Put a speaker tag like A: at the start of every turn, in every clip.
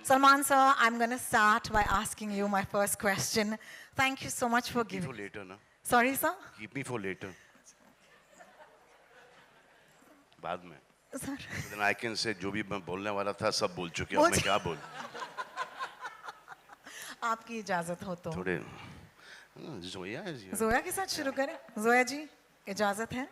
A: Salman sir, I'm going to start by asking you my first question. Thank you so much for
B: Keep me
A: giving...
B: for later, na?
A: Sorry, sir?
B: Keep me for later. बाद में.
A: Sir.
B: So then I can say जो भी मैं बोलने वाला था सब बोल चुके अब मैं क्या बोल?
A: आपकी इजाजत हो तो.
B: थोड़े जोया है जी.
A: जोया के साथ शुरू करें. जोया जी, इजाजत है.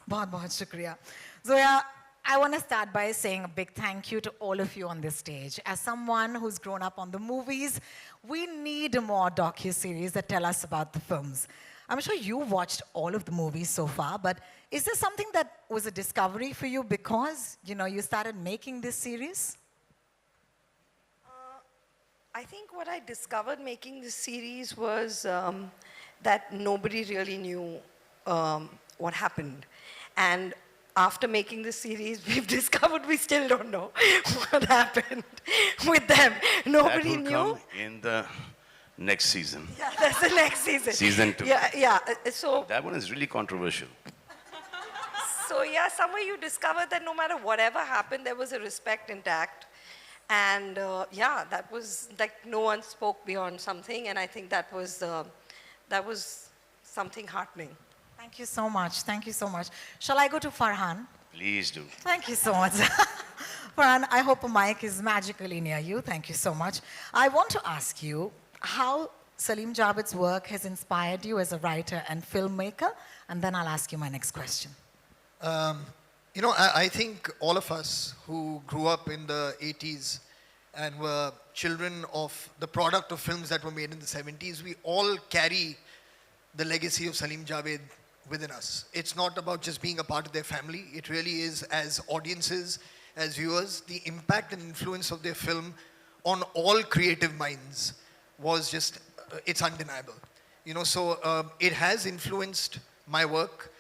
A: बहुत बहुत शुक्रिया. Zoya, I want to start by saying a big thank you to all of you on this stage. As someone who's grown up on the movies, we need more docu-series that tell us about the films. I'm sure you watched all of the movies so far, but is there something that was a discovery for you because, you started making this series?
C: I think what I discovered making this series was that nobody really knew what happened. And after making this series, we've discovered we still don't know what happened with them. Nobody knew.
B: That will come in the next season.
C: Yeah, that's the next season.
B: Season 2.
C: Yeah. So
B: that one is really controversial.
C: So yeah, somewhere you discovered that no matter whatever happened, there was a respect intact. And yeah, that was like no one spoke beyond something, and I think that was something heartening.
A: Thank you so much. Thank you so much. Shall I go to Farhan?
B: Please do.
A: Thank you so much. Farhan, I hope a mic is magically near you. Thank you so much. I want to ask you how Salim Javed's work has inspired you as a writer and filmmaker, and then I'll ask you my next question.
D: I think all of us who grew up in the 80s and were children of the product of films that were made in the 70s, we all carry the legacy of Salim Javed within us. It's not about just being a part of their family. It really is, as audiences, as viewers, the impact and influence of their film on all creative minds was just, it's undeniable. So it has influenced my work.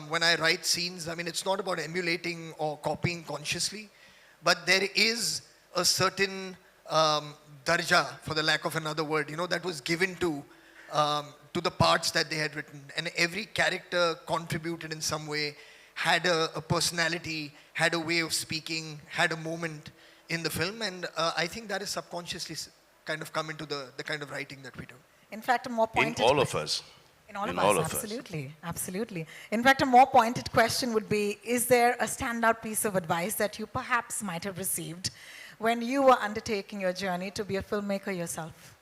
D: When I write scenes, it's not about emulating or copying consciously, but there is a certain darja, for the lack of another word, that was given to the parts that they had written. And every character contributed in some way, had a personality, had a way of speaking, had a moment in the film. And I think that is subconsciously kind of come into the kind of writing that we do.
A: In fact, a more pointed...
B: In all of us.
A: In all of us, absolutely. In fact, a more pointed question would be, is there a standout piece of advice that you perhaps might have received when you were undertaking your journey to be a filmmaker yourself?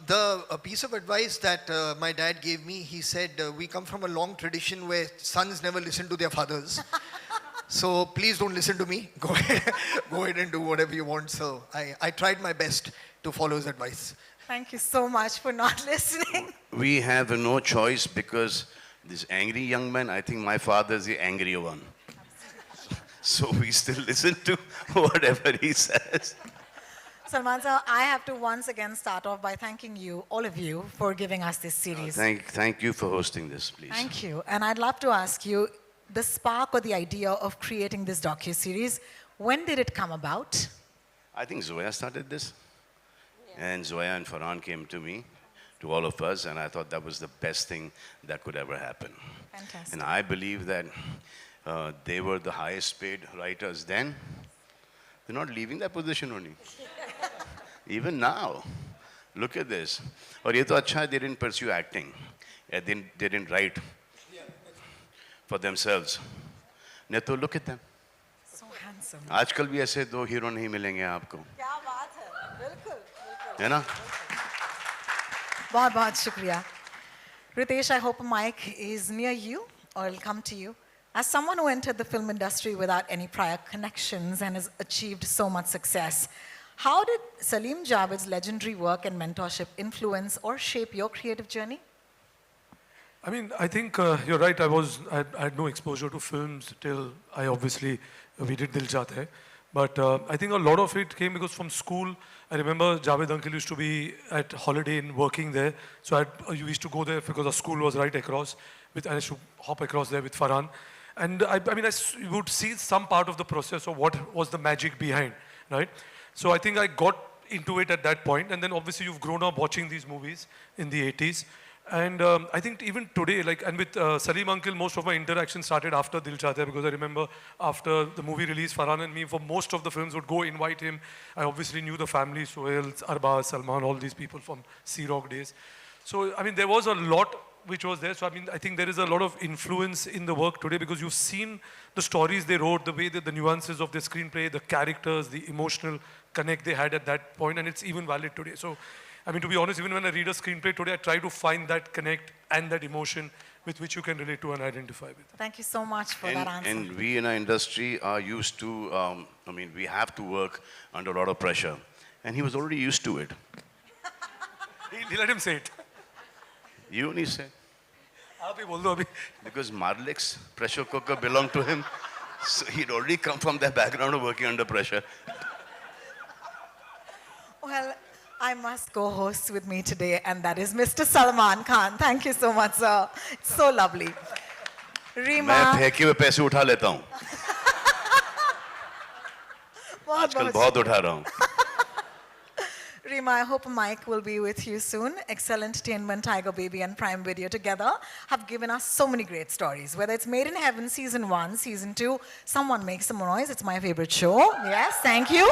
D: The piece of advice that my dad gave me, he said, we come from a long tradition where sons never listen to their fathers. So please don't listen to me. Go ahead and do whatever you want. So I tried my best to follow his advice.
A: Thank you so much for not listening.
B: We have no choice because this angry young man, I think my father is the angry one. So we still listen to whatever he says.
A: Salman sir, I have to once again start off by thanking you, all of you, for giving us this series.
B: Thank you for hosting this, please.
A: Thank you. And I'd love to ask you, the spark or the idea of creating this docu-series, when did it come about?
B: I think Zoya started this. And Zoya and Farhan came to me, to all of us, and I thought that was the best thing that could ever happen.
A: Fantastic.
B: And I believe that they were the highest paid writers then. They're not leaving that position only. Even now, look at this. और ये तो अच्छा है, they didn't pursue acting. They didn't write for themselves. नहीं तो look at them.
A: So handsome.
B: आजकल भी ऐसे दो हीरो नहीं मिलेंगे आपको.
A: क्या बात है, बिल्कुल.
B: है ना?
A: बहुत बहुत शुक्रिया. Ritesh, I hope a mic is near you or it'll come to you. As someone who entered the film industry without any prior connections and has achieved so much success, how did Salim Javed's legendary work and mentorship influence or shape your creative journey?
E: I think you're right. I had no exposure to films till we did Dil Chahta Hai. But I think a lot of it came because from school, I remember Javed uncle used to be at Holiday Inn working there. So I used to go there because our school was right across. And I used to hop across there with Farhan. And I would see some part of the process of what was the magic behind, right? So I think I got into it at that point. And then obviously you've grown up watching these movies in the 80s. And I think even today, like, and with Salim Uncle, most of my interaction started after Dil Chahta Hai, because I remember after the movie release, Farhan and me, for most of the films, would go invite him. I obviously knew the family, Sohail, Arbaz, Salman, all these people from Sea Rock days. So, I mean, there was a lot which was there. So, I mean, I think there is a lot of influence in the work today, because you've seen the stories they wrote, the way that the nuances of their screenplay, the characters, the emotional connect they had at that point, and it's even valid today. So, I mean, to be honest, even when I read a screenplay today, I try to find that connect and that emotion with which you can relate to and identify with.
A: Thank you so much for that answer.
B: And we in our industry are used to, I mean, we have to work under a lot of pressure. And he was already used to it.
E: He let him say it.
B: You only said.
E: आप ही बोल दो अभी.
B: Because Marlik's pressure cooker belonged to him. So he'd already come from that background of working under pressure.
A: Well, I must co-host with me today, and that is Mr. Salman Khan. Thank you so much, sir. It's so lovely. Reema.
B: मैं फेंके हुए पैसे उठा लेता हूँ. आजकल बहुत उठा रहा हूँ.
A: Reema, I hope Mike will be with you soon. Excel Entertainment, Tiger Baby, and Prime Video together have given us so many great stories. Whether it's Made in Heaven Season 1, Season 2, Someone Make Some Noise. It's my favorite show. Yes, thank you.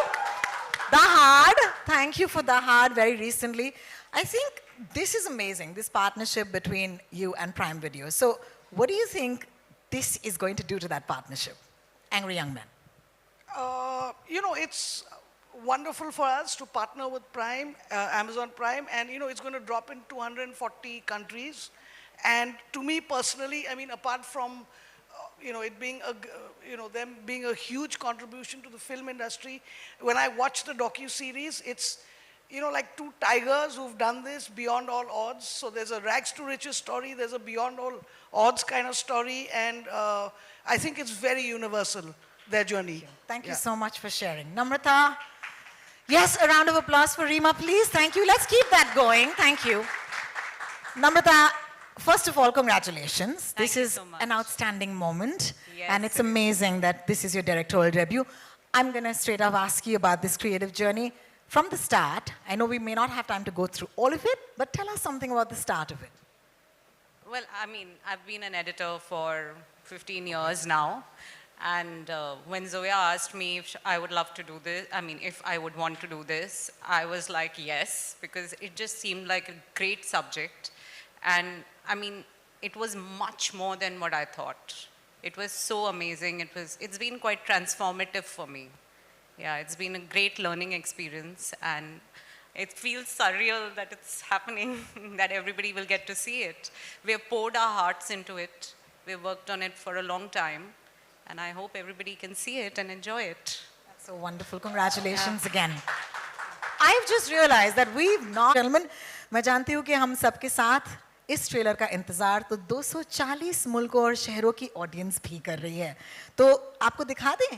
A: The Hard. Thank you for The Hard very recently. I think this is amazing, this partnership between you and Prime Video. So what do you think this is going to do to that partnership? Angry Young Men.
F: You know, it's wonderful for us to partner with Prime, Amazon Prime, and you know, it's going to drop in 240 countries. And to me personally, I mean, apart from you know, it being a, you know, them being a huge contribution to the film industry, when I watch the docu-series, it's, you know, like two tigers who've done this beyond all odds. So there's a rags to riches story, there's a beyond all odds kind of story, and I think it's very universal, their journey.
A: Thank you so much for sharing. Namrata. Yes, a round of applause for Reema, please. Thank you. Let's keep that going. Thank you. Namrata, first of all, congratulations. This is an outstanding moment.
G: Yes,
A: and it's amazing that this is your directorial debut. I'm going to straight up ask you about this creative journey from the start. I know we may not have time to go through all of it, but tell us something about the start of it.
G: Well, I mean, I've been an editor for 15 years now. And when Zoya asked me if I would love to do this, I mean, if I would want to do this, I was like, yes, because it just seemed like a great subject. And I mean, it was much more than what I thought. It was so amazing. It's been quite transformative for me. Yeah, it's been a great learning experience, and it feels surreal that it's happening, that everybody will get to see it. We have poured our hearts into it. We've worked on it for a long time. And I hope everybody can see it and enjoy it.
A: That's so wonderful. Congratulations again. I've just realized that we've not... Gentlemen, मैं जानती हूँ कि हम सबके साथ इस trailer का इंतजार तो 240 मुल्कों और शहरों की ऑडियंस भी कर रही है. तो आपको दिखा दें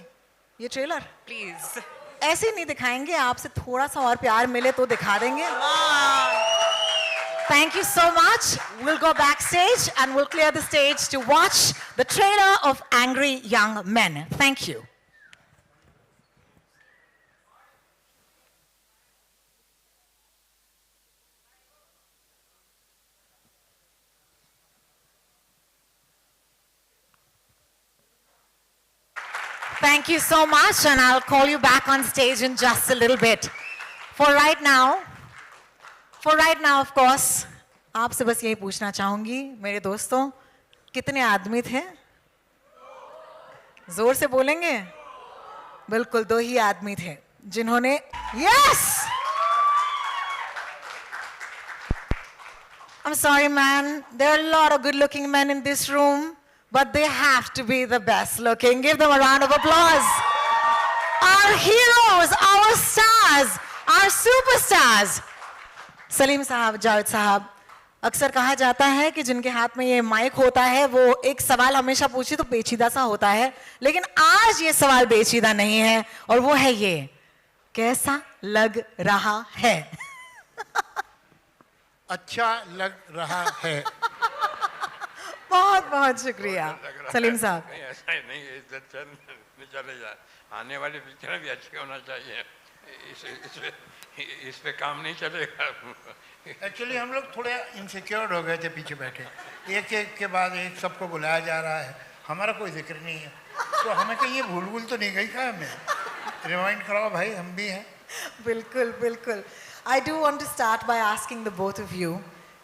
A: ये ट्रेलर?
G: Please.
A: ऐसे नहीं दिखाएंगे, आपसे थोड़ा सा और प्यार मिले तो दिखा देंगे. Thank you so much. We'll go backstage and we'll clear the stage to watch the trailer of Angry Young Men. Thank you. Thank you so much, and I'll call you back on stage in just a little bit. For right now, of course, आपसे बस यही पूछना चाहूंगी मेरे दोस्तों, कितने आदमी थे? जोर से बोलेंगे? बिल्कुल 2 ही आदमी थे जिन्होंने yes! I'm sorry man, there are a lot of good looking men in this room, but they have to be the best looking. Give them a round of applause. Our heroes, our stars, our superstars. Salim साहब, जावेद साहब, अक्सर कहा जाता है कि जिनके हाथ में ये माइक होता है वो एक सवाल हमेशा पूछे तो पेचीदा सा होता है, लेकिन आज ये सवाल पेचीदा नहीं है और वो है ये, कैसा लग रहा है?
H: अच्छा लग रहा है.
A: बहुत बहुत शुक्रिया सलीम साहब.
I: नहीं ऐसा ही नहीं, इज्जत चले जाए, आने वाले पिक्चर भी अच्छे होना चाहिए. इस पे काम नहीं चलेगा।
H: एक्चुअली हम लोग थोड़े इनसिक्योर हो गए थे पीछे बैठे, एक एक के बाद एक सबको बुलाया जा रहा है, हमारा कोई जिक्र नहीं है, तो हमें कहीं ये भूल भूल तो नहीं गई क्या? हमें रिमाइंड कराओ भाई, हम भी हैं।
A: बिल्कुल बिल्कुल। I do want to start by asking the both of you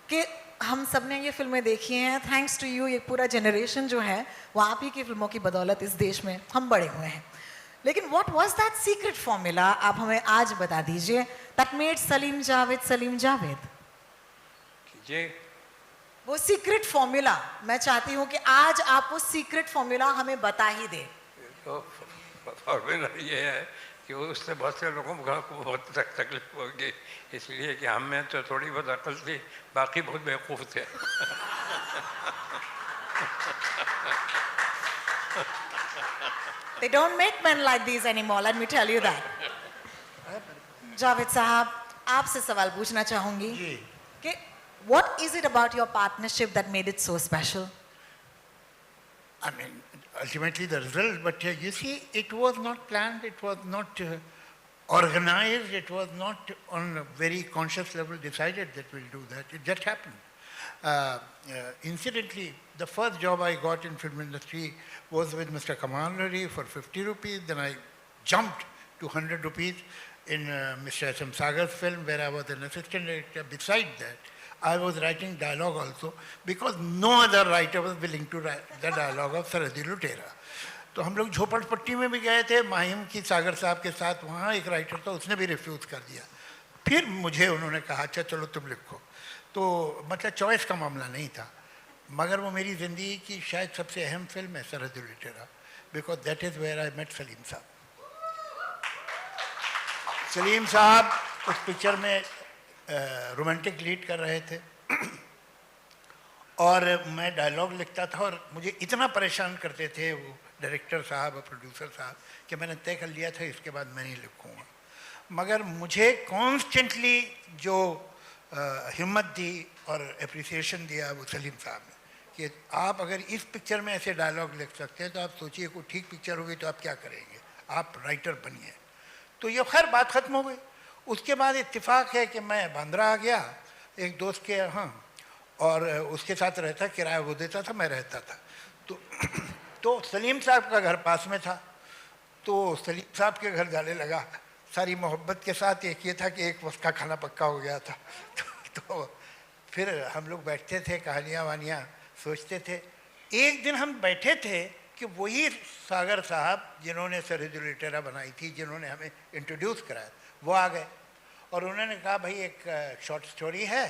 A: कि हम सब ने ये फिल्में देखी हैं, थैंक्स टू यू ये पूरा जनरेशन जो है वो आप ही की फिल्मों की बदौलत इस देश में हम बड़े हुए हैं। लेकिन what was that secret formula, आप हमें आज बता दीजिए, दैट मेड सलीम जावेद।
I: जी,
A: वो सीक्रेट फॉर्मूला मैं चाहती हूँ कि आज आप वो सीक्रेट फॉर्मूला हमें बता ही दें।
I: तो फॉर्मूला ये है कि उससे बहुत से लोगों को बहुत तकलीफ होगी, इसलिए कि हम में तो थोड़ी बहुत अकल थी, बाकी बहुत बेवकूफ़ थे।
A: They don't make men like these anymore, let me tell you that. Javed साहब, आपसे सवाल पूछना चाहूंगी कि what is it about your partnership that made it so special?
H: I mean, ultimately the result, but you see, it was not planned, it was not organized, it was not on a very conscious level decided that we'll do that. It just happened. Incidentally, the first job I got in film industry was with Mr. Kamal Hari for 50 rupees. Then I jumped to 100 rupees in Mr. S.M. Sagar's film, where I was an assistant director. Besides that, I was writing dialogue also, because no other writer was willing to write the dialogue of Sarhadi Lutera. तो हम लोग झोपड़पट्टी में भी गए थे माहिम की सागर साहब के साथ, वहाँ एक राइटर था, उसने भी रिफ्यूज़ कर दिया। फिर मुझे उन्होंने कहा अच्छा चलो तुम लिखो, तो मतलब चॉइस का मामला नहीं था, मगर वो मेरी ज़िंदगी की शायद सबसे अहम फिल्म है Sarhad Lutera, because that is where I met Salim Sahab. Salim साहब उस पिक्चर में रोमांटिक लीड कर रहे थे और मैं डायलॉग लिखता था, और मुझे इतना परेशान करते थे वो डायरेक्टर साहब और प्रोड्यूसर साहब कि मैंने तय कर लिया था इसके बाद मैं नहीं लिखूँगा। मगर मुझे कॉन्स्टेंटली जो हिम्मत दी और एप्रिसिएशन दिया वो सलीम साहब ने कि आप अगर इस पिक्चर में ऐसे डायलॉग लिख सकते हैं तो आप सोचिए कोई ठीक पिक्चर होगी तो आप क्या करेंगे, आप राइटर बनिए। तो ये खैर बात ख़त्म हो गई। उसके बाद इत्तेफाक है कि मैं बांद्रा आ गया एक दोस्त के यहाँ, और उसके साथ रहता, किराया वो देता था, मैं रहता था। तो सलीम साहब का घर पास में था, तो सलीम साहब के घर जाने लगा सारी मोहब्बत के साथ। एक ये था कि एक वक्त का खाना पक्का हो गया था। तो फिर हम लोग बैठते थे, कहानियाँ वानियाँ सोचते थे। एक दिन हम बैठे थे कि वही सागर साहब जिन्होंने सरहद लुटेरा बनाई थी, जिन्होंने हमें इंट्रोड्यूस कराया, वो आ गए और उन्होंने कहा भाई एक शॉर्ट स्टोरी है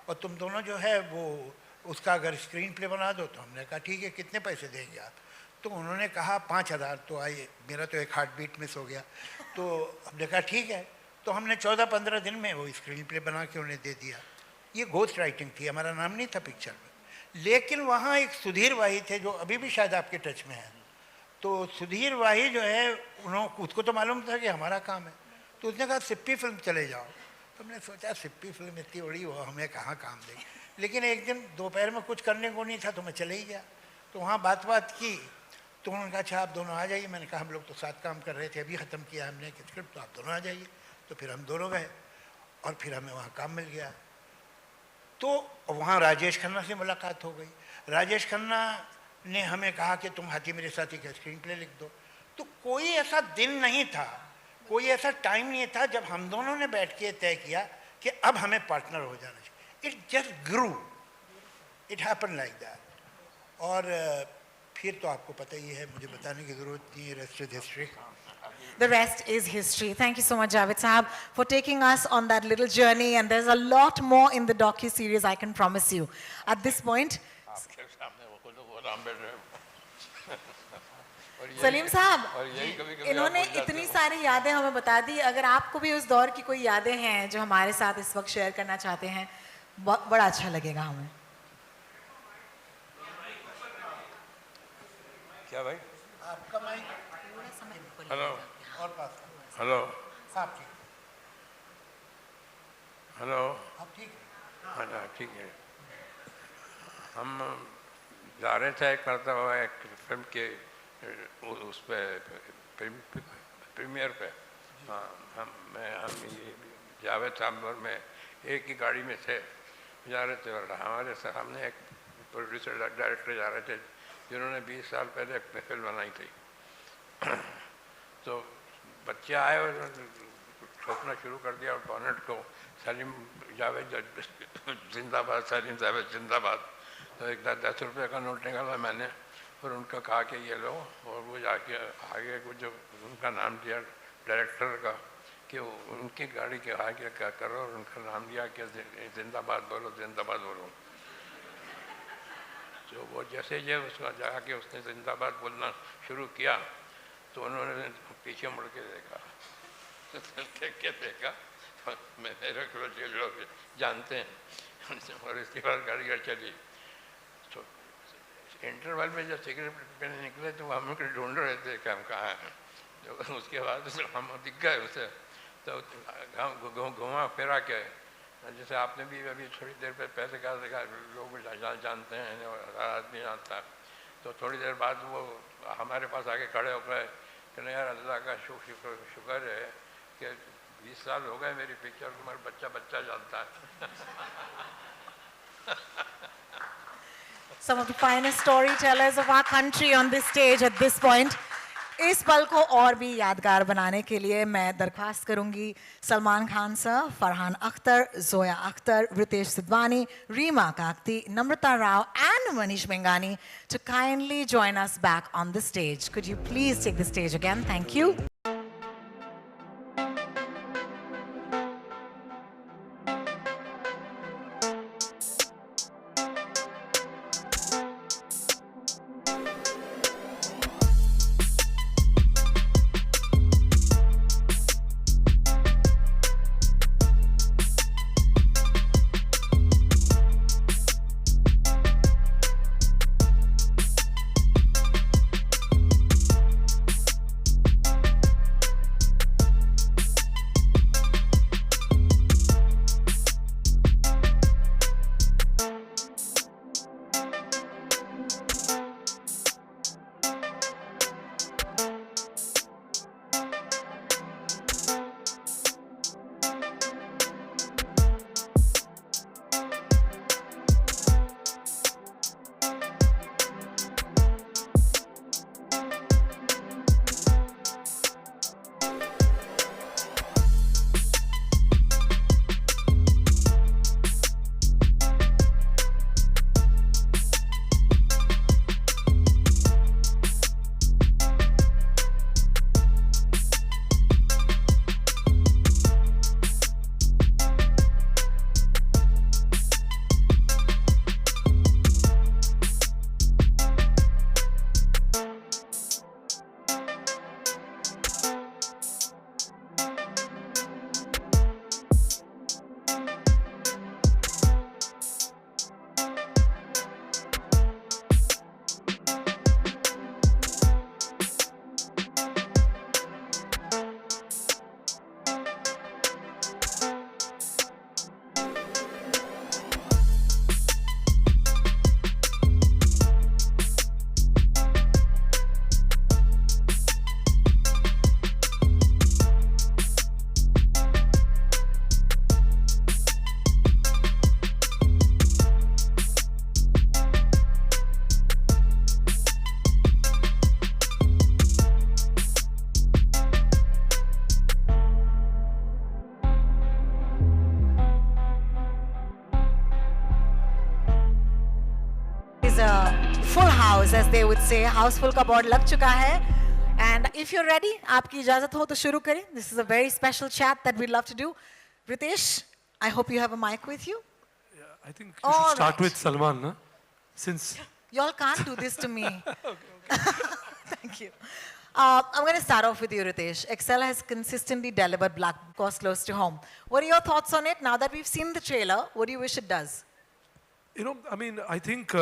H: और तुम दोनों जो है वो उसका अगर स्क्रीन प्ले बना दो। तो हमने कहा ठीक है, कितने पैसे देंगे आप? तो उन्होंने कहा 5,000। तो आइए, मेरा तो एक हार्ट बीट मिस हो गया। तो हमने कहा ठीक है। तो हमने 14-15 दिन में वो स्क्रीन प्ले बना के उन्हें दे दिया। ये घोस्ट राइटिंग थी, हमारा नाम नहीं था पिक्चर में। लेकिन वहाँ एक सुधीर वाही थे जो अभी भी शायद आपके टच में हैं। तो सुधीर वाही जो है उसको तो मालूम था कि हमारा काम है, तो उसने कहा सिप्पी फिल्म चले जाओ। तो हमने सोचा सिप्पी फिल्म इतनी बड़ी वो हमें कहाँ काम देगी। लेकिन एक दिन दोपहर में कुछ करने को नहीं था तो मैं चले ही गया। तो वहाँ बात की तो उन्होंने कहा अच्छा आप दोनों आ जाइए। मैंने कहा हम लोग तो साथ काम कर रहे थे, अभी ख़त्म किया हमने स्क्रिप्ट, तो आप दोनों आ जाइए। तो फिर हम दोनों गए और फिर हमें वहाँ काम मिल गया। तो वहाँ राजेश खन्ना से मुलाकात हो गई। राजेश खन्ना ने हमें कहा कि तुम हाथी मेरे साथी का स्क्रीन प्ले लिख दो। तो कोई ऐसा दिन नहीं था, कोई ऐसा टाइम नहीं था जब हम दोनों ने बैठ के तय किया कि अब हमें पार्टनर हो जाना चाहिए। It just grew, it happen like that. और फिर तो आपको पता ही है, मुझे बताने की ज़रूरत नहीं है, rest is history.
A: The rest is history. Thank you so much, Javed Sahab, for taking us on that little journey. And there's a lot more in the docu-series, I can promise you. At this point, Salim साहब, इन्होंने इतनी सारी यादें हमें बता दी। अगर आपको भी उस दौर की कोई यादें हैं जो हमारे साथ इस वक्त शेयर करना चाहते हैं, बड़ा अच्छा लगेगा हमें।
I: क्या भाई?
H: आपका माइक
I: हेलो
H: और पास
I: हेलो
H: साहब ठीक,
I: हेलो
H: आप ठीक है?
I: हाँ ठीक है। हम जा रहे थे करता हुआ एक फिल्म के उस पे प्रीमियर पे, हाँ हम ये जावेद साहब और मैं एक ही गाड़ी में थे, जा रहे थे और हमारे सामने एक प्रोड्यूसर डायरेक्टर जा रहे थे जिन्होंने 20 साल पहले एक फिल्म बनाई थी। तो बच्चे आए और ठोकना शुरू कर दिया और बॉनेट को, सलीम जावेद जिंदाबाद, सलीम जावेद जिंदाबाद। तो एक 10 रुपये का नोट निकाला मैंने और उनका कहा कि ये लो, और वो जाके आगे को जो उनका नाम दिया डायरेक्टर का कि उनकी गाड़ी के आगे क्या करो, और उनका नाम दिया कि जिंदाबाद बोलो, जिंदाबाद बोलो। तो वो जैसे ये उसका जाके उसने जिंदाबाद बोलना शुरू किया तो उन्होंने पीछे मुड़ के देखा, देख के देखा, मैं मेरे को लोग जानते हैं। और इसके बाद गाड़ी चली। तो इंटरवल में जब सिगरेट पीने निकले तो हम लोग ढूंढ रहे थे कि हम कहाँ हैं। जो उसके बाद हम दिख गए उसे, तो घुमा फिरा के, जैसे आपने भी अभी थोड़ी देर पहले कहा था लोग जानते हैं और हर आदमी जानता है। तो थोड़ी देर बाद वो हमारे पास आके खड़े हो गए कि नहीं यार, अल्लाह का शुक्र है कि 20 साल हो गए मेरी पिक्चर को, हमारा बच्चा जानता है।
A: Some of the finest storytellers of our country on this stage at this point. इस पल को और भी यादगार बनाने के लिए मैं दरख्वास्त करूंगी Salman Khan sir, Farhan Akhtar, Zoya Akhtar, Ritesh Sidhwani, Reema Kagti, Namrata Rao and Manish Mengani to kindly join us back on the stage. Could you please take the stage again? Thank you. full house, as they would say. Houseful का board लग चुका है. And if you're ready, आपकी इजाजत हो तो शुरू करें. This is a very special chat that we'd love to do. Ritesh, I hope you have a mic with you.
E: Yeah, I think you should start with Salman, na? Since
A: Y'all can't do this to me. Thank you. I'm going to start off with you, Ritesh. Excel has consistently delivered Black Cost close to home. What are your thoughts on it? Now that we've seen the trailer, what do you wish it does?
E: You know, I mean, I think,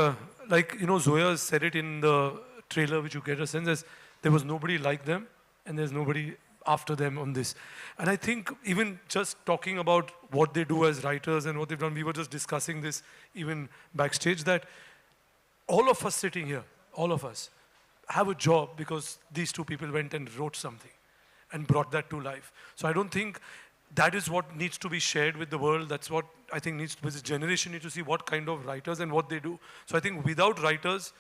E: like, you know, Zoya said it in the trailer, which you get a sense as there was nobody like them, and there's nobody after them on this. And I think even just talking about what they do as writers and what they've done, we were just discussing this even backstage, that all of us sitting here, all of us, have a job because these two people went and wrote something. and brought that to life. So I don't think that is what needs to be shared with the world. That's what I think needs to be. This generation needs to see what kind of writers and what they do. So I think without writers,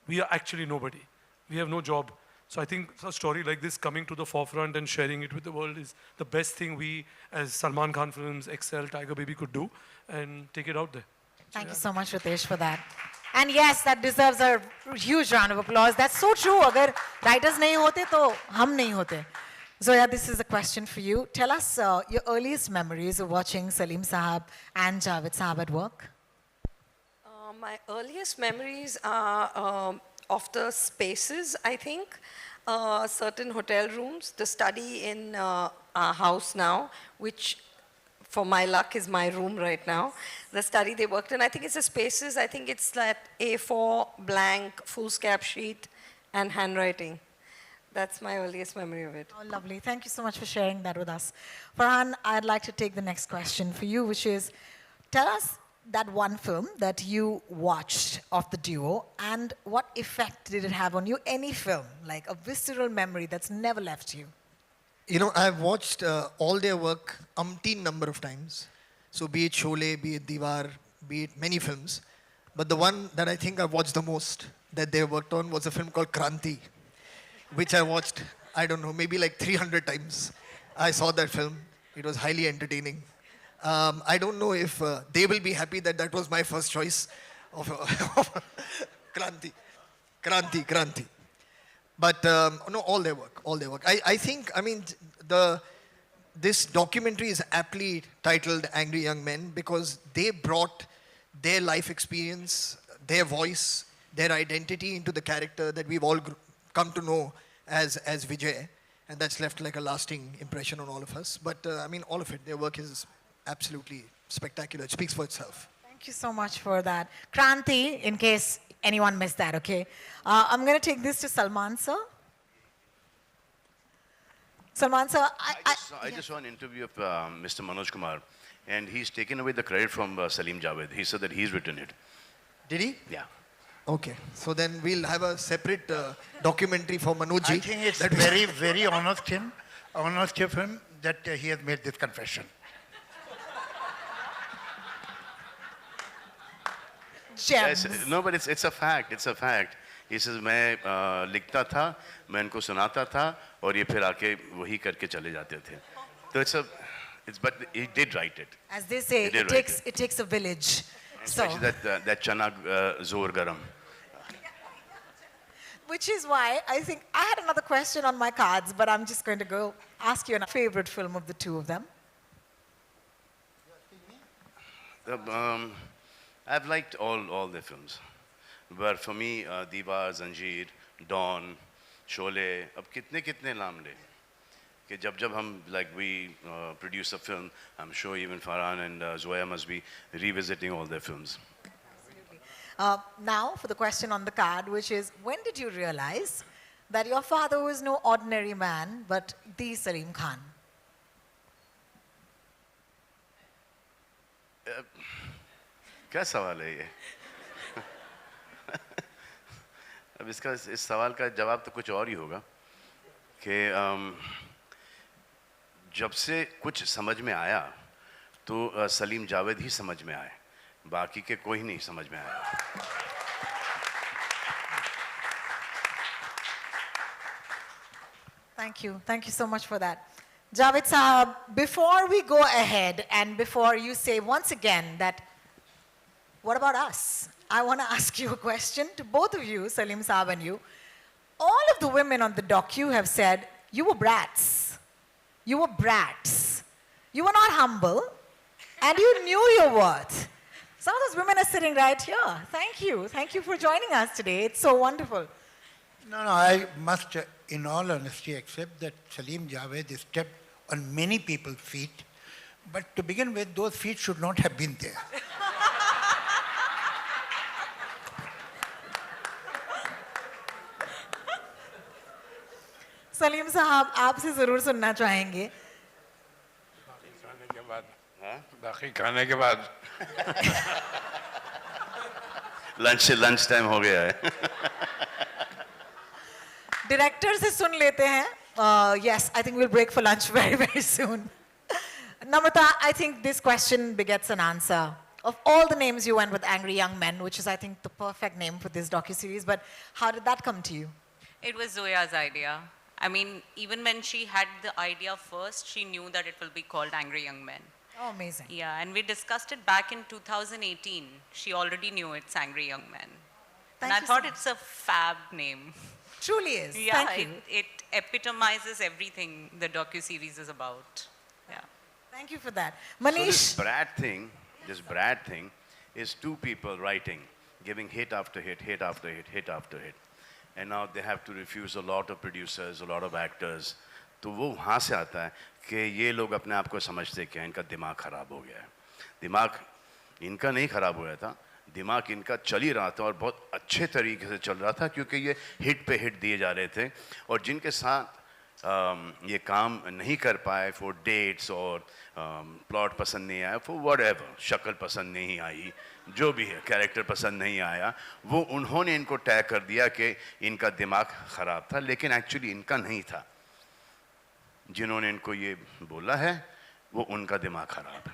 E: we are actually nobody. We have no job. So I think a story like this coming to the forefront and sharing it with the world is the best thing we as Salman Khan Films, Excel, Tiger Baby could do and take it out there.
A: Thank you so much, Ritesh, for that. And yes, that deserves a huge round of applause. That's so true. Agar writers nahi hote, to hum nahi hote. Zoya, this is a question for you. Tell us your earliest memories of watching Salim Sahab and Javed Sahab at work.
C: My earliest memories are of the spaces, I think. Certain hotel rooms, the study in our house now, which for my luck is my room right now. The study they worked in, I think it's the spaces, I think it's that A4 blank foolscap sheet and handwriting. That's my earliest memory of it.
A: Oh, lovely. Thank you so much for sharing that with us. Farhan, I'd like to take the next question for you, which is, tell us that one film that you watched of the duo and what effect did it have on you? Any film, like a visceral memory that's never left you.
D: You know, I've watched all their work umpteen number of times. So be it Sholay, be it Diwar, be it many films. But the one that I think I've watched the most that they worked on was a film called Kranti, which I watched, I don't know, maybe like 300 times. I saw that film. It was highly entertaining. I don't know if they will be happy that that was my first choice of Kranti. But no, all their work. I think, I mean, this documentary is aptly titled Angry Young Men because they brought their life experience, their voice, their identity into the character that we've all come to know as Vijay. And that's left like a lasting impression on all of us. But I mean, all of it, their work is absolutely spectacular. It speaks for itself.
A: Thank you so much for that. Kranti, in case anyone missed that, okay? I'm going to take this to Salman, sir. Salman, sir,
B: I just saw an interview of Mr. Manoj Kumar, and he's taken away the credit from Salim Javed. He said that he's written it.
D: Did he?
B: Yeah.
D: Okay. So then we'll have a separate documentary for Manoj ji.
H: I think it's very, very honest of him that he has made this confession.
A: Gems.
B: Yes, no, but it's a fact. It's a fact. He says, मैं लिखता था, मैं इनको सुनाता था, और ये फिर आके वही करके चले जाते थे. So but he did write it.
A: As they say, it takes a village.
B: Especially that chana zor garam.
A: Which is why I think I had another question on my cards, but I'm just going to go ask you a favorite film of the two of them.
B: I've liked all their films. But for me, Diwar, Zanjeer, Dawn, Sholay, अब कितने नाम ले कि जब हम we produce a film, I'm sure even Farhan and Zoya must be revisiting all their films.
A: Now for the question on the card, which is, when did you realize that your father was no ordinary man, but the Salim Khan?
B: क्या सवाल है ये? अब इस सवाल का जवाब तो कुछ और ही होगा कि जब से कुछ समझ में आया तो सलीम जावेद ही समझ में आए, बाकी के कोई नहीं समझ में आया.
A: Thank you so much for that. Javed Sahab, before we go ahead and before you say once again that, what about us? I want to ask you a question to both of you, Salim Sahab and you. All of the women on the docu have said, you were brats. You were brats. You were not humble, and you knew your worth. Some of those women are sitting right here. Thank you. Thank you for joining us today. It's so wonderful.
H: No, I must, in all honesty, accept that Salim Javed has stepped on many people's feet, but to begin with, those feet should not have been there.
A: Salim साहब आपसे जरूर सुनना चाहेंगे.
I: बाकी खाने के बाद
B: lunch time हो गया है.
A: डायरेक्टर से सुन लेते हैं Yes, I think we'll break for lunch very, very soon. Namrata, I think this question begets an answer. Of all the names you went with Angry Young Men, which is, I think, the perfect name for this docuseries, but how did that come to you?
G: It was Zoya's idea. I mean, even when she had the idea first, she knew that it will be called Angry Young Men.
A: Oh, amazing.
G: Yeah, and we discussed it back in 2018. She already knew it's Angry Young Men. And
A: Thank
G: I
A: you
G: thought
A: so
G: it's a fab name.
A: Truly is.
G: Yeah,
A: Thank you.
G: it epitomizes everything the docuseries is about. Yeah.
A: Thank you for that.
B: So
A: Manish,
B: this Brad thing is two people writing, giving hit after hit, hit after hit, hit after hit. And now they have to refuse a lot of producers, a lot of actors. तो वो वहाँ से आता है कि ये लोग अपने आप को समझते क्या इनका दिमाग खराब हो गया है. दिमाग इनका नहीं खराब हुआ था, दिमाग इनका चल ही रहा था और बहुत अच्छे तरीके से चल रहा था क्योंकि ये हिट पे हिट दिए जा रहे थे और जिनके साथ ये काम नहीं कर पाए फॉर डेट्स और प्लॉट पसंद नहीं आया फॉर व्हाटएवर, शक्ल पसंद नहीं आई, जो भी है कैरेक्टर पसंद नहीं आया, वो उन्होंने इनको टैग कर दिया कि इनका दिमाग ख़राब था, लेकिन एक्चुअली इनका नहीं था. जिन्होंने इनको ये बोला है वो उनका दिमाग ख़राब है.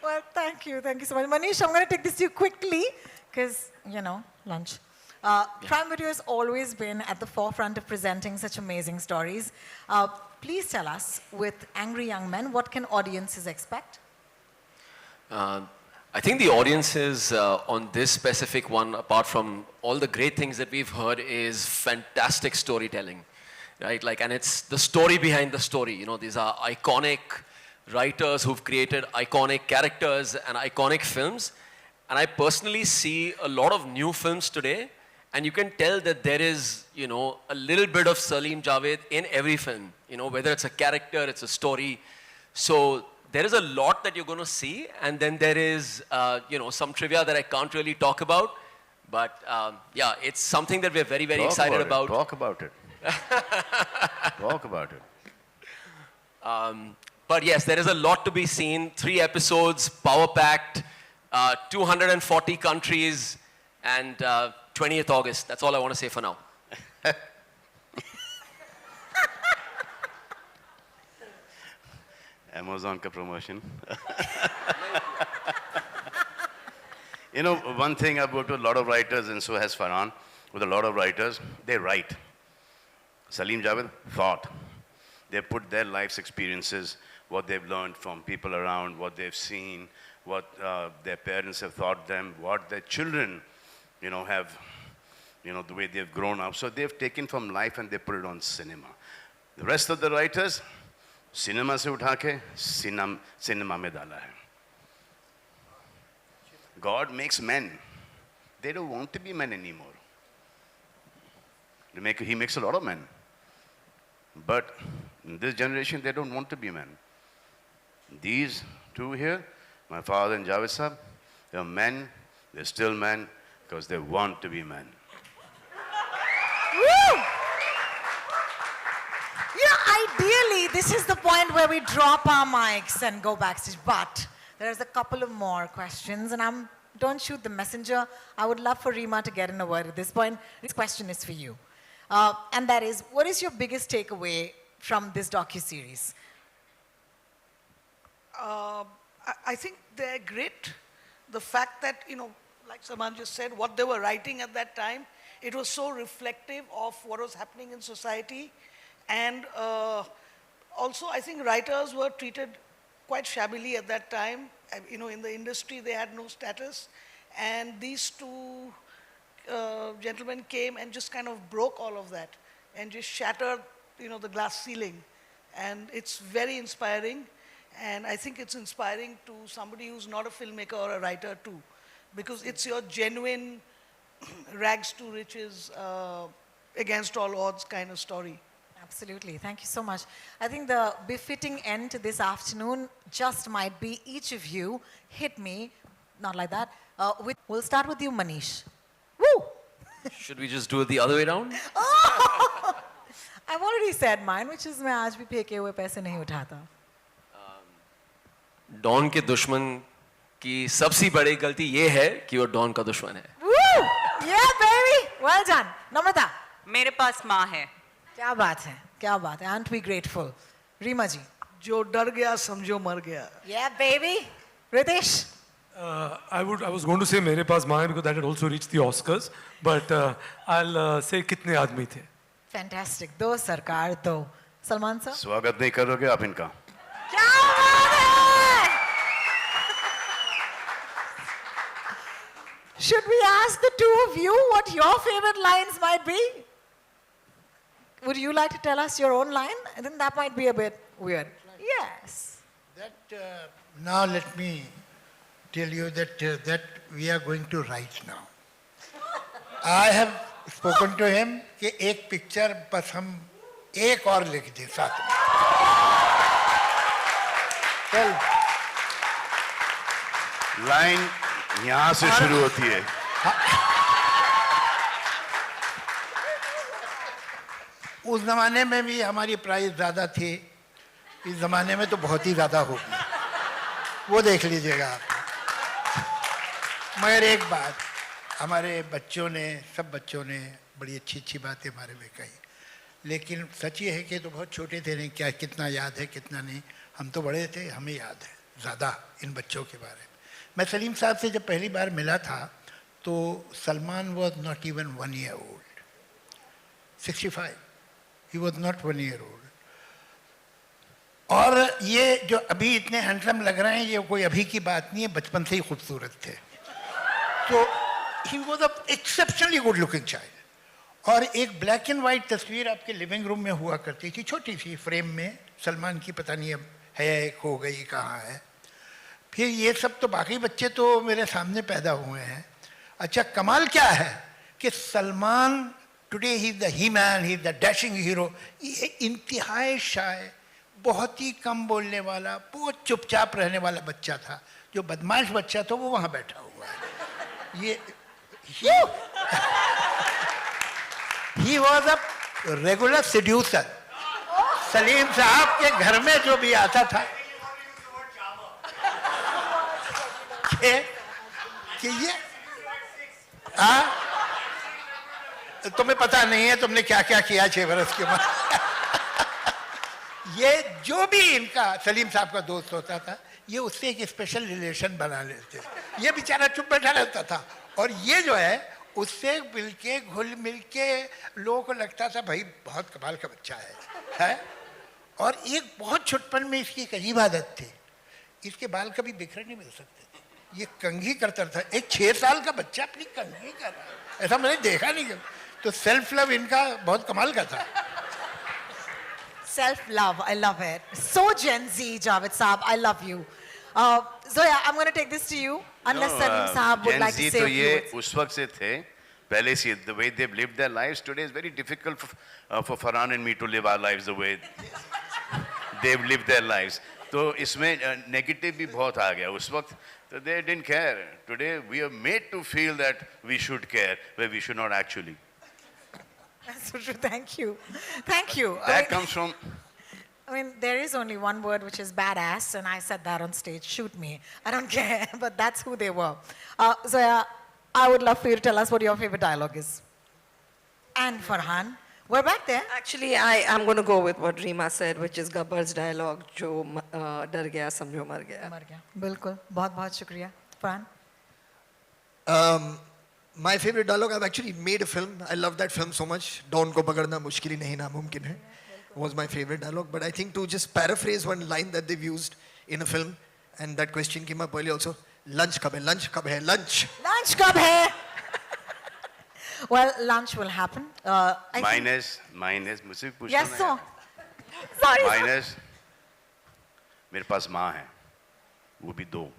A: well, thank you so much. Manish, I'm going to take this to you quickly because, lunch. Prime Video has always been at the forefront of presenting such amazing stories. Please tell us, with Angry Young Men, what can audiences expect?
J: I think the audiences on this specific one, apart from all the great things that we've heard, is fantastic storytelling, right? And it's the story behind the story. These are iconic writers who've created iconic characters and iconic films. And I personally see a lot of new films today, and you can tell that there is, a little bit of Salim Javed in every film, whether it's a character, it's a story. So there is a lot that you're going to see, and then there is, some trivia that I can't really talk about. But yeah, it's something that we're very, very excited about.
B: Talk about it. Talk about it.
J: But yes, there is a lot to be seen. 3 episodes, power-packed, 240 countries, and 20th August. That's all I want to say for now.
B: Amazon ka promotion. One thing, I've worked with a lot of writers, and so has Farhan, with a lot of writers, they write. Salim Javed thought. They put their life's experiences, what they've learned from people around, what they've seen, what their parents have taught them, what their children, have, the way they've grown up. So they've taken from life and they put it on cinema. The rest of the writers, cinema se utha ke cinema mein dala hai. God makes men. They don't want to be men anymore. He makes a lot of men. But in this generation, they don't want to be men. These two here, my father and Javed Sahab, they're men, they're still men, because they want to be men.
A: Woo! Ideally, this is the point where we drop our mics and go backstage. But there's a couple of more questions, and don't shoot the messenger. I would love for Rima to get in a word at this point. This question is for you. And that is, what is your biggest takeaway from this docuseries?
F: I think they're great. The fact that, like Saman just said, what they were writing at that time, it was so reflective of what was happening in society. And also, I think writers were treated quite shabbily at that time. In the industry, they had no status. And these two gentlemen came and just kind of broke all of that and just shattered, the glass ceiling. And it's very inspiring. And I think it's inspiring to somebody who's not a filmmaker or a writer too, because it's your genuine rags to riches, against all odds kind of story.
A: Absolutely. Thank you so much. I think the befitting end to this afternoon just might be each of you hit me, not like that. We'll start with you, Manish. Woo!
J: Should we just do it the other way around?
A: Oh! I've already said mine, which is मैं आज भी फेंके हुए पैसे नहीं उठाता.
J: Don के दुश्मन की सबसे बड़ी गलती ये है कि वो डॉन का दुश्मन है.
A: Woo! Yeah, baby. Well done. Namrata.
G: मेरे पास माँ है.
A: क्या बात है, क्या बात है. Aren't we grateful? Reema ji.
F: जो डर गया समझो मर गया.
A: Yeah, baby. Ritesh.
E: I was going to say मेरे पास माँ है because that had also reached the Oscars, but I'll say कितने आदमी थे.
A: Fantastic. दो सरकार दो. सलमान sir.
B: स्वागत नहीं करोगे आप इनका?
A: क्या बात है? Should we ask the two of you what your favorite lines might be? Would you like to tell us your own line? I think that might be a bit weird. Yes.
H: That now let me tell you that we are going to write now. I have spoken to him कि एक picture बस हम एक और लिख दें साथ में. चल.
B: लाइन यहाँ से शुरू होती है.
H: उस जमाने में भी हमारी प्राइस ज़्यादा थी. इस जमाने में तो बहुत ही ज़्यादा होगी. वो देख लीजिएगा आप. मगर एक बात, हमारे बच्चों ने, सब बच्चों ने बड़ी अच्छी अच्छी बातें हमारे में कही, लेकिन सच ये है कि तो बहुत छोटे थे, नहीं क्या कितना याद है कितना नहीं. हम तो बड़े थे, हमें याद है ज़्यादा इन बच्चों के बारे में. मैं सलीम साहब से जब पहली बार मिला था तो Salman was not even 1 year old. 65. He was not 1 year old. और ये जो अभी इतने हैंडसम लग रहे हैं, ये कोई अभी की बात नहीं है, बचपन से ही खूबसूरत थे. तो ही was a exceptionally good looking child. और एक ब्लैक एंड वाइट तस्वीर आपके लिविंग रूम में हुआ करती थी, छोटी सी फ्रेम में, सलमान की, पता नहीं अब है खो गई कहाँ है. फिर ये सब तो बाकी बच्चे तो मेरे सामने पैदा हुए हैं. अच्छा कमाल क्या है कि Salman today he is the he man, he is the dashing hero. ये इंतहाई शाय, बहुत ही कम बोलने वाला, बहुत चुपचाप रहने वाला बच्चा था. जो बदमाश बच्चा था वो वहाँ बैठा हुआ है. ये ही was a regular seducer. Salim साहब के घर में जो भी आता था कि ये तुम्हें पता नहीं है तुमने क्या क्या किया 6 बरस के बाद. ये जो भी इनका सलीम साहब का दोस्त होता था, ये उससे एक स्पेशल रिलेशन बना लेते. ये बेचारा चुप बैठा रहता था और ये जो है उससे मिलके घुल मिलके लोगों को लगता था भाई बहुत कमाल का बच्चा है. और एक बहुत छुटपन में इसकी एक अजीब आदत थी, इसके बाल कभी बिखरे नहीं मिल सकते थे. ये कंघी करता था. एक 6 साल का बच्चा अपनी कंघी कर रहा है, ऐसा मैंने देखा नहीं. तो सेल्फ लव इनका बहुत कमाल का था.
A: Self love, I love it. So Gen Z, Javed Saab, I love you. Zoya, I'm going to take this to you. Unless Salim Saab would like to say
B: तो
A: a few
B: ये
A: words.
B: उस वक्त से थे पहले से. The way they've lived their lives today is very difficult for Farhan and me to live our lives the way they've lived their lives. तो इसमें नेगेटिव भी बहुत आ गया उस वक्त. So they didn't care. Today we are made to feel that we should care, where we should not actually.
A: That's so true. Thank you. Thank you.
B: That comes from.
A: I mean, there is only one word which is badass, and I said that on stage. Shoot me. I don't care, but that's who they were. Zoya, I would love for you to tell us what your favorite dialogue is. And Farhan, we're back there.
C: Actually, I'm going to go with what Reema said, which is Gabbar's dialogue, जो डर गया समझो मर गया.
A: मर गया. बिल्कुल. बहुत शुक्रिया. Farhan?
D: My favorite dialogue, I've actually made a film. I love that film so much. Dawn ko pagadna mushkil hi nahi namumkin hai was my favorite dialogue. But I think to just paraphrase one line that they've used in a film, and that question came up earlier also, lunch kab hai, lunch kab hai, lunch.
A: Lunch kab hai? Well, lunch will happen.
B: Minus, मुझसे भी पूछना.
A: Yes, sir. Sorry.
B: Minus, मेरे पास माँ है, वो भी 2.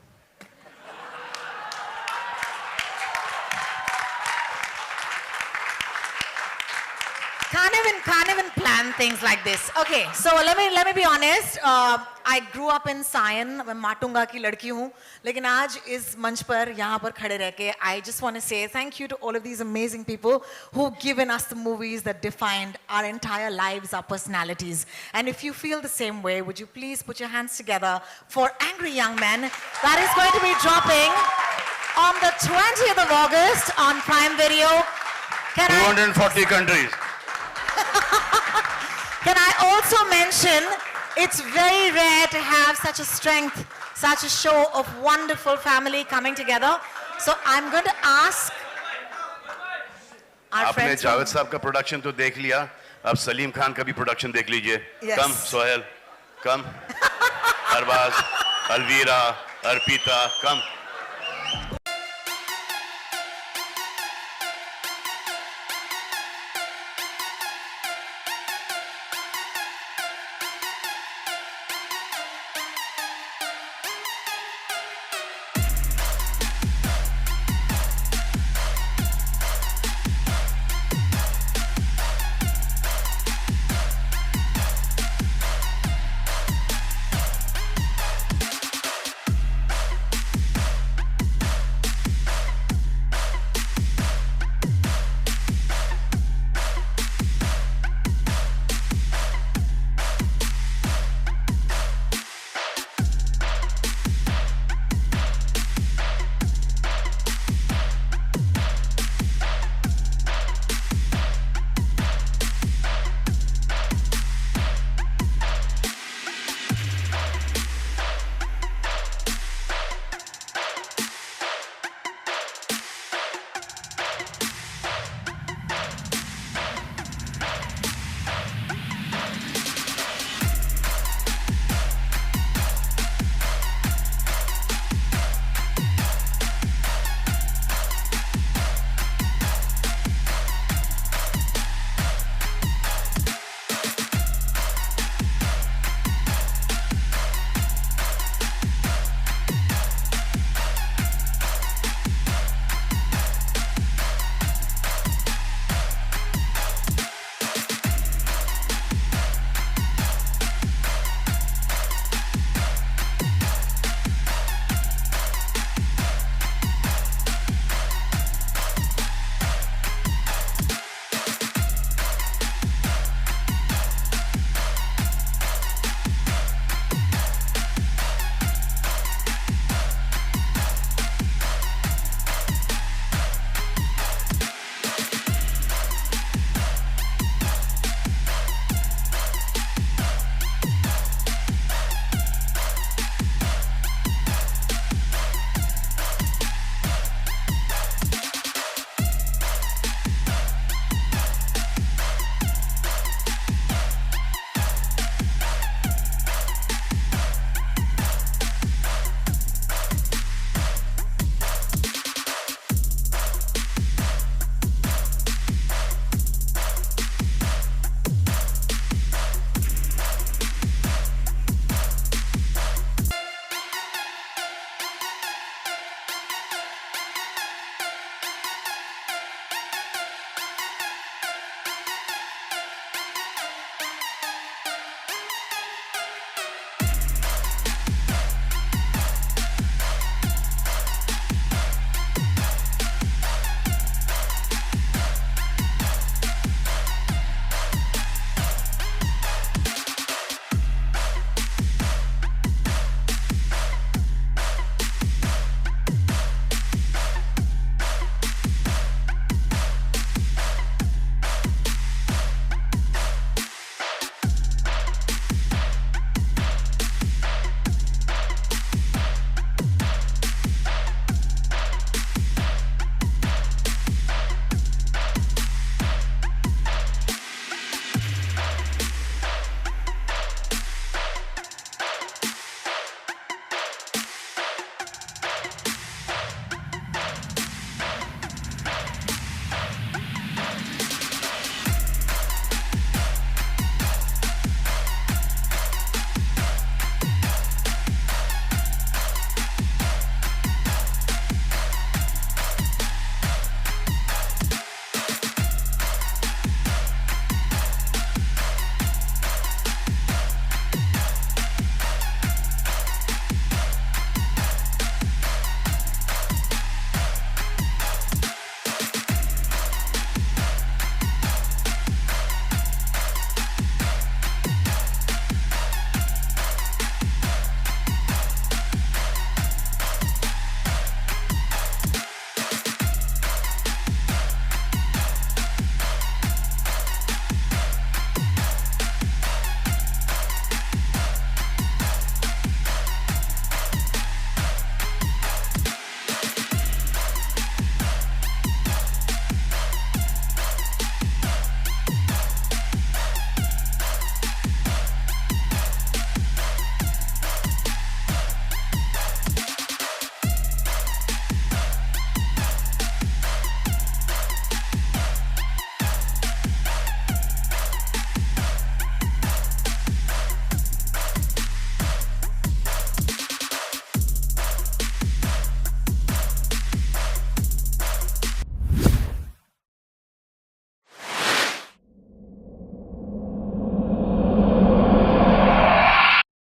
A: Can't even plan things like this. Okay, so let me be honest. I grew up in Sion. मैं माटुंगा की लड़की हूँ, लेकिन आज इस मंच पर यहाँ पर खड़े रह के I just want to say thank you to all of these amazing people who've given us the movies that defined our entire lives, our personalities. And if you feel the same way, would you please put your hands together for Angry Young Men? That is going to be dropping on the 20th of August on Prime Video.
B: 240 countries.
A: also mention it's very rare to have such a strength, such a show of wonderful family coming together. So I'm going to ask our
B: आपने
A: friends.
B: Javed साहब का production तो देख लिया, अब सलीम खान का भी production देख लीजिए.
A: Yes.
B: कम सोहेल, कम. अरबाज, अलवीरा, अर्पिता, कम.